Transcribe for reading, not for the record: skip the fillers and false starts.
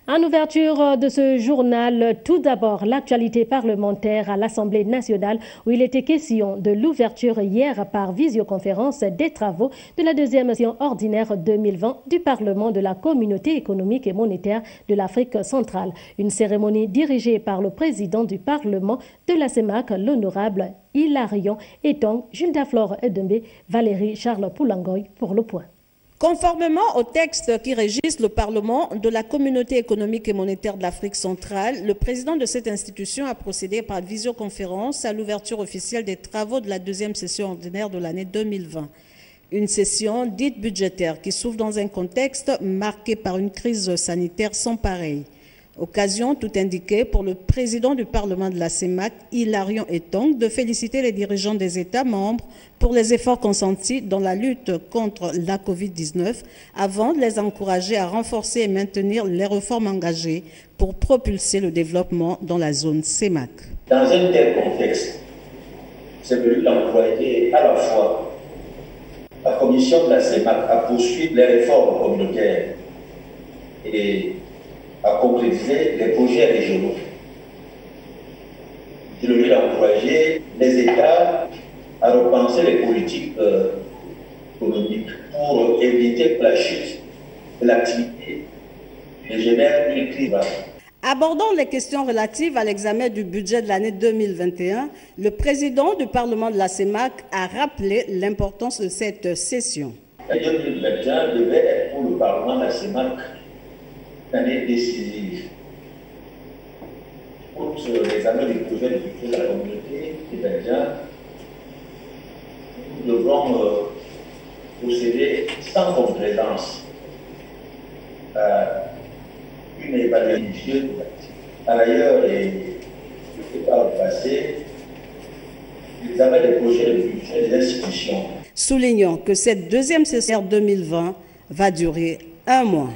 En ouverture de ce journal, tout d'abord l'actualité parlementaire à l'Assemblée nationale où il était question de l'ouverture hier par visioconférence des travaux de la deuxième session ordinaire 2020 du Parlement de la Communauté économique et monétaire de l'Afrique centrale. Une cérémonie dirigée par le président du Parlement de la CEMAC, l'honorable Hilarion Etong, Jules Daflore Edembe, Valérie Charles Poulangoy pour le point. Conformément au texte qui régisse le Parlement de la Communauté économique et monétaire de l'Afrique centrale, le président de cette institution a procédé par visioconférence à l'ouverture officielle des travaux de la deuxième session ordinaire de l'année 2020. Une session dite budgétaire qui s'ouvre dans un contexte marqué par une crise sanitaire sans pareille. Occasion tout indiquée pour le président du Parlement de la CEMAC, Hilarion Etong, de féliciter les dirigeants des États membres pour les efforts consentis dans la lutte contre la Covid-19 avant de les encourager à renforcer et maintenir les réformes engagées pour propulser le développement dans la zone CEMAC. Dans un tel contexte, c'est venu d'employer à la fois la commission de la CEMAC à poursuivre les réformes communautaires et à concrétiser les projets régionaux. Il est venu d'encourager les États à repenser les politiques économiques pour éviter que la chute de l'activité génère une crise. Abordant les questions relatives à l'examen du budget de l'année 2021, le président du Parlement de la CEMAC a rappelé l'importance de cette session. L'année 2021 devait être pour le Parlement de la CEMAC une année décisive. Pour l'examen du projet de budget de la communauté étudiante, nous devrons procéder sans complaisance à une évaluation. Par ailleurs, et par le passé, l'examen des projets de budget des institutions. Soulignons que cette deuxième session 2020 va durer 1 mois.